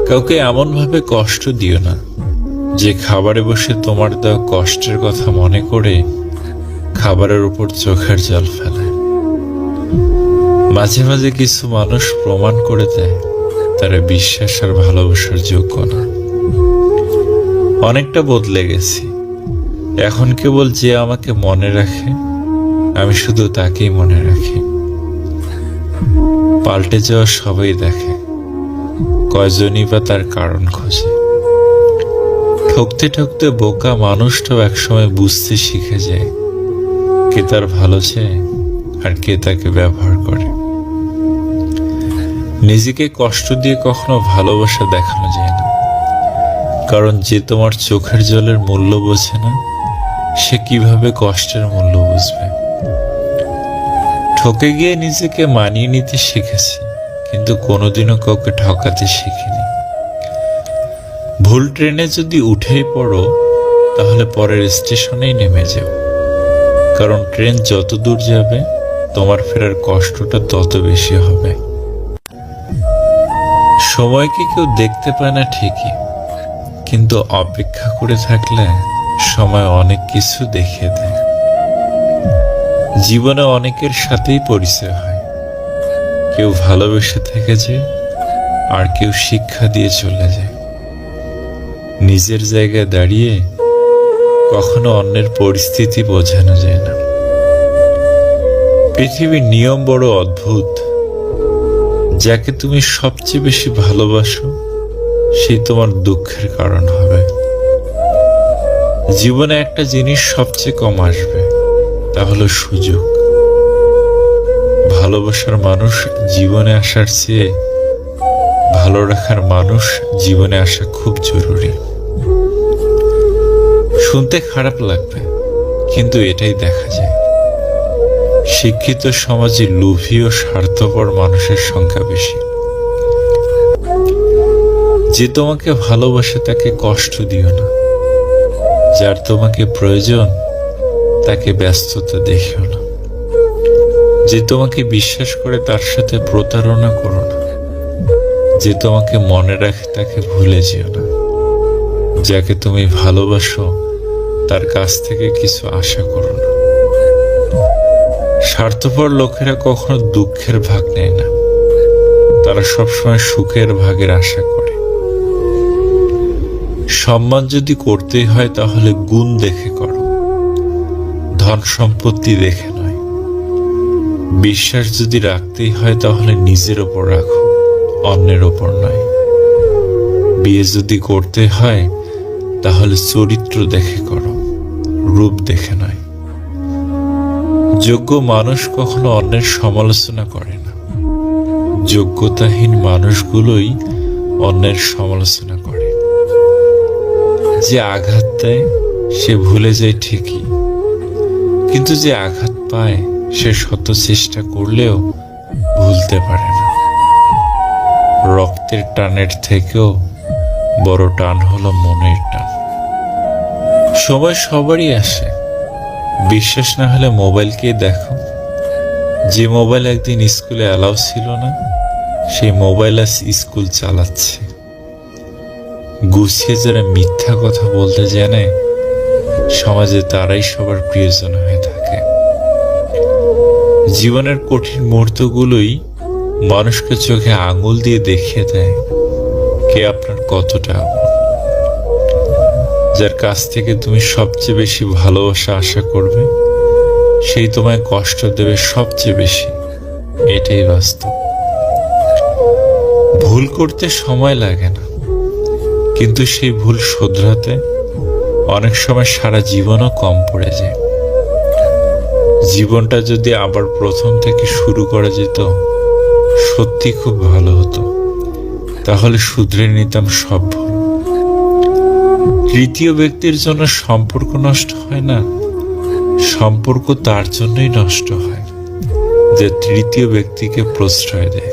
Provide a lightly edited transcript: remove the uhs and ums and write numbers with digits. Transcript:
কাউকে এমনভাবে কষ্ট দিও না যে খাবারে বসে তোমার দেওয়া কষ্টের কথা মনে করে খাবারের উপর চোখের জল ফেলে। মাঝে মাঝে কিছু মানুষ প্রমাণ করে দেয় তারা বিশ্বাস আর ভালোবাসার যোগ্য না। অনেকটা বদলে গেছি, এখন কেবল যে আমাকে মনে রাখে আমি শুধু তাকেই মনে রাখি। পাল্টে যাওয়া সবাই দেখে, কয়জনই বা তার কারণ খোঁজে। ঠকতে ঠকতে বোকা মানুষটাও একসময় বুঝতে শিখে যায় কে তার ভালো চায় আর কে তাকে ব্যবহার করে। নিজেকে কষ্ট দিয়ে কখনো ভালোবাসা দেখানো যায় না, কারণ যে তোমার চোখের জলের মূল্য বোঝে না সে কিভাবে কষ্টের মূল্য বুঝবে। ঠকে গিয়ে নিজেকে মানিয়ে নিতে শিখেছি, কিন্তু কোনোদিনও কাউকে ঠকাতে শিখিনি। ভুল ট্রেনে যদি উঠেই পড়ো তাহলে পরের স্টেশনেই নেমে যাও, কারণ ট্রেন যত দূর যাবে তোমার ফেরার কষ্টটা তত বেশি হবে। সময়কে কেউ দেখতে পায় না ঠিকই, কিন্তু অপেক্ষা করে থাকলে সময় অনেক কিছু দেখিয়ে দেয়। জীবনে অনেকের সাথেই পরিচয় হয়, কেউ ভালোবেসে থেকে যায় আর কেউ শিক্ষা দিয়ে চলে যায়। নিজের জায়গায় দাঁড়িয়ে কখনো অন্যের পরিস্থিতি বোঝানো যায় না। পৃথিবীর নিয়ম বড় অদ্ভুত, যাকে তুমি সবচেয়ে বেশি ভালোবাসো সেই তোমার দুঃখের কারণ হবে। জীবনে একটা জিনিস সবচেয়ে কম আসবে, তা হলো সুযোগ। ভালোবাসার মানুষ জীবনে আসার চেয়ে ভালো রাখার মানুষ জীবনে আসা খুব জরুরি। শুনতে খারাপ লাগবে, কিন্তু এটাই দেখা যায়। শিক্ষিত সমাজে লোভী ও স্বার্থপর মানুষের সংখ্যা বেশি। যে তোমাকে ভালোবাসে তাকে কষ্ট দিও না, যার তোমাকে প্রয়োজন তাকে ব্যস্ততা দেখিও না। যে তোমাকে বিশ্বাস করে তার সাথে প্রতারণা করো না। যে তোমাকে মনে রাখে তাকে ভুলে যেও না। যাকে তুমি ভালোবাসো তার কাছ থেকে কিছু আশা করো না। স্বার্থপর লোকেরা কখনো দুঃখের ভাগ নেয় না, তারা সবসময় সুখের ভাগের আশা করে। সম্মান যদি করতেই হয় তাহলে গুণ দেখে করো, ধন সম্পত্তি দেখে নয়। বিশ্বাস যদি রাখতেই হয় তাহলে নিজের ওপর রাখো, অন্যের ওপর নয়। বিয়ে যদি করতে হয় তাহলে চরিত্র দেখে করো, রূপ দেখে নয়। যোগ্য মানুষ কখনো অন্যের সমালোচনা করে না, যোগ্যতাহীন মানুষগুলোই অন্যের সমালোচনা করে। যে আঘাত দেয় সে ভুলে যায় ঠিকই, কিন্তু যে আঘাত পায় সে শত চেষ্টা করলেও ভুলতে পারে না। রক্তের টানের থেকেও বড় টান হলো মনের টান। সময় সবারই আসে, বিশ্বাস না হলে মোবাইলকেই দেখো। যে মোবাইল একদিন স্কুলে অ্যালাউ ছিল না, সেই মোবাইল আজ স্কুল চালাচ্ছে। গুছিয়ে যারা মিথ্যা কথা বলতে জানে সমাজে তারাই সবার প্রিয়জন হয়ে থাকে। জীবনের কঠিন মুহূর্তগুলোই মানুষকে চোখে আঙুল দিয়ে দেখিয়ে দেয় কে আপনার কতটা আপন। যার কাছ থেকে তুমি সবচেয়ে বেশি ভালোবাসা আশা করবে সেই তোমায় কষ্ট দেবে সবচেয়ে বেশি, এটাই বাস্তব। ভুল করতে সময় লাগে না, কিন্তু সেই ভুল শোধরাতে অনেক সময় সারা জীবনও কম পড়ে যায়। জীবনটা যদি আবার প্রথম থেকে শুরু করা যেত সত্যি খুব ভালো হতো, তাহলে শুধরে নিতাম সব ভুল। তৃতীয় ব্যক্তির জন্য সম্পর্ক নষ্ট হয় না, সম্পর্ক তার জন্যই নষ্ট হয় যে তৃতীয় ব্যক্তিকে প্রশ্রয় দেয়।